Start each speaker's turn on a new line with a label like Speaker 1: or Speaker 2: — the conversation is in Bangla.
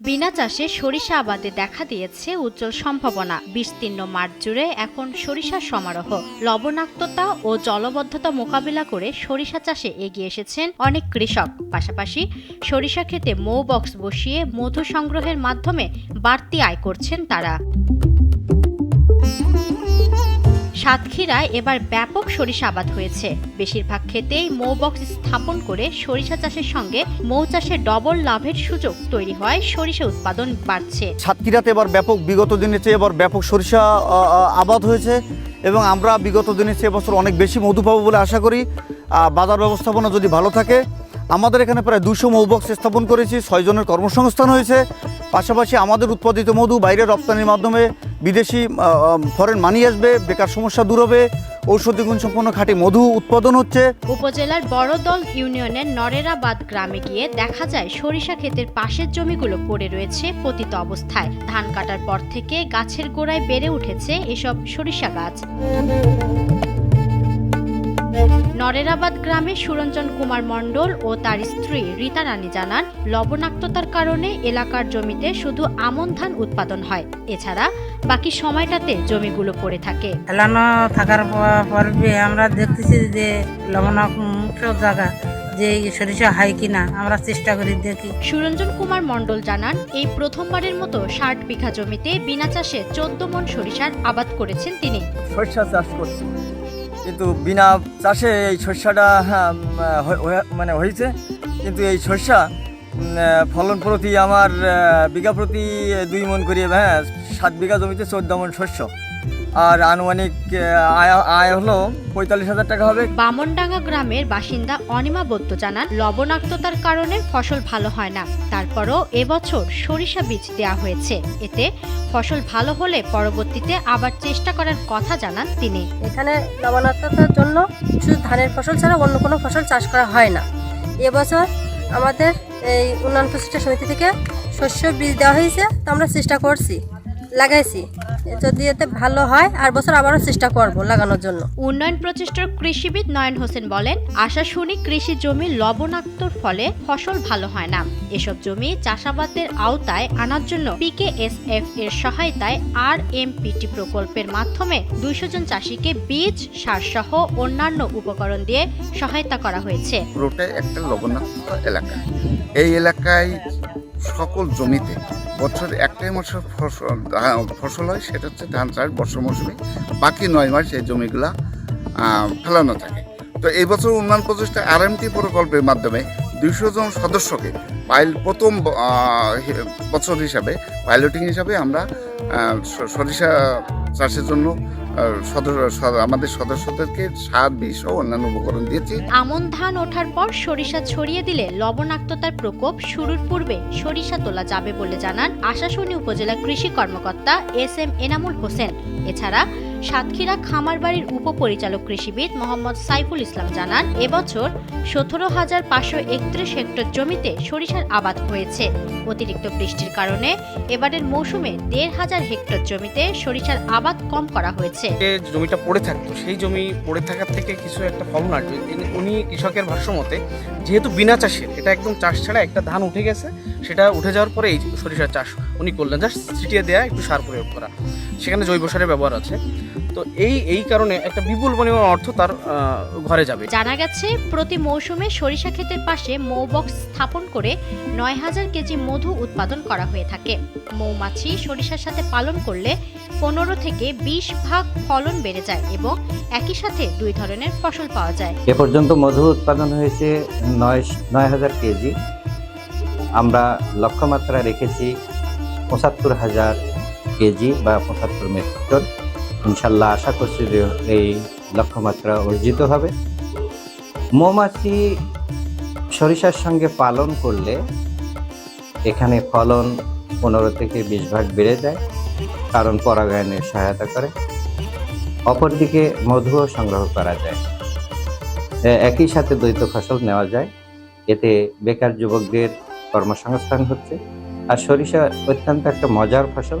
Speaker 1: বিনা চাষে সরিষা আবাদে দেখা দিয়েছে উজ্জ্বল সম্ভাবনা। বিস্তীর্ণ মাঠ জুড়ে এখন সরিষার সমারোহ। লবণাক্ততা ও জলবদ্ধতা মোকাবিলা করে সরিষা চাষে এগিয়ে এসেছেন অনেক কৃষক। পাশাপাশি সরিষা ক্ষেতে মৌ বক্স বসিয়ে মধু সংগ্রহের মাধ্যমে বাড়তি আয় করছেন তারা। সাতক্ষীরায় এবার ব্যাপক সরিষা আবাদ হয়েছে। বেশিরভাগ ক্ষেতেই মৌ বক্স স্থাপন করে সরিষা চাষের সঙ্গে মৌ চাষে ডবল লাভের সুযোগ তৈরি হয়। সরিষা উৎপাদন বাড়ছে।
Speaker 2: সাতক্ষীরাতে এবার বিগত দিনের চেয়ে এবার ব্যাপক সরিষা আবাদ হয়েছে এবং আমরা বিগত দিনের চেয়ে এবছর অনেক বেশি মধু পাবো বলে আশা করি। বাজার ব্যবস্থাপনা যদি ভালো থাকে, আমাদের এখানে প্রায় 200 মৌ বক্স স্থাপন করেছি, 6 জনের কর্মসংস্থান হয়েছে। পাশাপাশি আমাদের উৎপাদিত মধু বাইরে রপ্তানির মাধ্যমে বিদেশি ফরেন মানি আসবে, বেকার সমস্যা দূর হবে, ঔষধি গুণসম্পন্ন খাঁটি মধু উৎপাদন হচ্ছে।
Speaker 1: উপজেলার বড়দল ইউনিয়নের নরেরাবাদ গ্রামে গিয়ে দেখা যায় সরিষা ক্ষেতের পাশের জমিগুলো পড়ে রয়েছে পতিত অবস্থায়। ধান কাটার পর থেকে গাছের গোড়ায় বেড়ে উঠেছে এসব সরিষা গাছ। নরেরাবাদ গ্রামে সুরঞ্জন কুমার মণ্ডল ও তার স্ত্রী রীতা রানী জানান, লবণাক্ততার কারণে এলাকার জমিতে শুধু আমন ধান উৎপাদন হয়, এছাড়া বাকি সময়টাতে জমিগুলো পড়ে থাকে।
Speaker 3: এলানো থাকার পরে আমরা দেখতেছি যে লবণাক্ত জায়গা যে সরিষা হয় কিনা আমরা চেষ্টা করি দেখি।
Speaker 1: সুরঞ্জন কুমার মণ্ডল জানান, এই প্রথমবারের মতো 60 বিঘা জমিতে বিনা চাষে 14 মণ সরিষার আবাদ করেছেন তিনি।
Speaker 4: সরিষা চাষ করছি, কিন্তু বিনা চাষে এই সরিষাটা হয়েছে, কিন্তু এই সরিষা ফলন প্রতি আমার বিঘা প্রতি 2 মণ করিয়ে 7 বিঘা জমিতে 14 মণ শস্য, আর আনুমানিক আয় হলো 45,000 টাকা হবে।
Speaker 1: বামনডাঙ্গা গ্রামের বাসিন্দা অনিমা বৈদ্য জানান, লবণাক্ততার কারণে ফসল ভালো হয় না, তারপরও এবছর সরিষা বীজ দেওয়া হয়েছে। এতে ফসল ভালো হলে পরবর্তীতে আবার চেষ্টা করার কথা জানান তিনি।
Speaker 5: এখানে লবণাক্ততার জন্য শুধু ধানের ফসল ছাড়া অন্য কোনো ফসল চাষ করা হয় না। এবছর আমাদের এই উন্নয়ন প্রচেষ্টা সমিতি থেকে শস্য বীজ দেওয়া হয়েছে, তো আমরা চেষ্টা করছি, লাগাইছি। যদি এতে ভালো হয় আর বছর আবারও চেষ্টা করব লাগানোর জন্য।
Speaker 1: উন্নয়ন প্রচেষ্টার কৃষিবিদ নয়ন হোসেন বলেন, আশা শুনি কৃষি জমি লবণাক্তর ফলে ফসল ভালো হয় না। এসব জমি চাষাবাদের আওতায় আনার জন্য PKSF এর সহায়তায় RMPT প্রকল্পের মাধ্যমে 200 জন চাষিকে বীজ, সার সহ অন্যান্য উপকরণ দিয়ে সহায়তা করা হয়েছে।
Speaker 6: পুরোটাই একটা লবণাক্ত এলাকা। এই এলাকায় সকল জমিতে বছর একটাই মাসে ফসল হয়, সেটা হচ্ছে ধান চাষ বর্ষা মৌসুমে। বাকি 9 মাস এই জমিগুলা ফেলানো থাকে। তো এই বছর উন্নয়ন প্রচেষ্টা RMT প্রকল্পের মাধ্যমে 200 জন সদস্যকে প্রথম বছর হিসাবে পাইলটিং হিসাবে আমরা সরিষা চাষের জন্য আমাদের সদস্যদেরকে সার, বীজ ও অন্যান্য উপকরণ দিয়েছি।
Speaker 1: আমন ধান ওঠার পর সরিষা ছড়িয়ে দিলে লবণাক্ততার প্রকোপ শুরুর পূর্বে সরিষা তোলা যাবে বলে জানান আশাশুনি উপজেলা কৃষি কর্মকর্তা SM এনামুল হোসেন। এছাড়া সাতক্ষীরা খামারবাড়ির উপপরিচালক কৃষিবিদ মোহাম্মদ সাইফুল ইসলাম জানান, এবছর 17,531 হেক্টর জমিতে সরিষার আবাদ হয়েছে। অতিরিক্ত বৃষ্টির কারণে এবারের মৌসুমে 1,500 হেক্টর জমিতে সরিষার আবাদ কম করা হয়েছে।
Speaker 7: জমিটা পড়ে থাকতো, সেই জমি পড়ে থাকার থেকে কিছু একটা ফলন আসবে। উনি কৃষকের ভাষ্যমতে, যেহেতু বিনা চাষের, এটা একদম চাষ ছাড়া একটা ধান উঠে গেছে, সেটা উঠে যাওয়ার পরে এই সরিষার চাষ উনি করলেন, জাস্ট ছিটিয়ে দেওয়া, একটু সার প্রয়োগ করা, সেখানে জৈব সারের ব্যবহার আছে। তো এই কারণে একটা বিপুল পরিমাণ অর্থ তার ঘরে যাবে।
Speaker 1: জানা গেছে, প্রতি মৌসুমে সরিষা ক্ষেতের পাশে মৌ বক্স স্থাপন করে 9,000 কেজি মধু উৎপাদন করা হয়ে থাকে। মৌমাছি সরিষার সাথে পালন করলে 15 থেকে 20 ভাগ ফলন বেড়ে যায় এবং একই সাথে 2 ধরনের ফসল পাওয়া যায়।
Speaker 8: এ পর্যন্ত মধু উৎপাদন হয়েছে 9,000 কেজি। আমরা লক্ষ্যমাত্রা রেখেছি 75,000 কেজি বা 75 মেট্রিক টন। ইনশাল্লাহ আশা করছি যে এই লক্ষ্যমাত্রা অর্জিত হবে। মৌমাছি সরিষার সঙ্গে পালন করলে এখানে ফলন 15 থেকে 20 ভাগ বেড়ে যায়, কারণ পরাগায়নের সহায়তা করে। অপরদিকে মধুও সংগ্রহ করা যায়, একই সাথে দ্বৈত ফসল নেওয়া যায়। এতে বেকার যুবকদের কর্মসংস্থান হচ্ছে। আর সরিষা অত্যন্ত একটা মজার ফসল।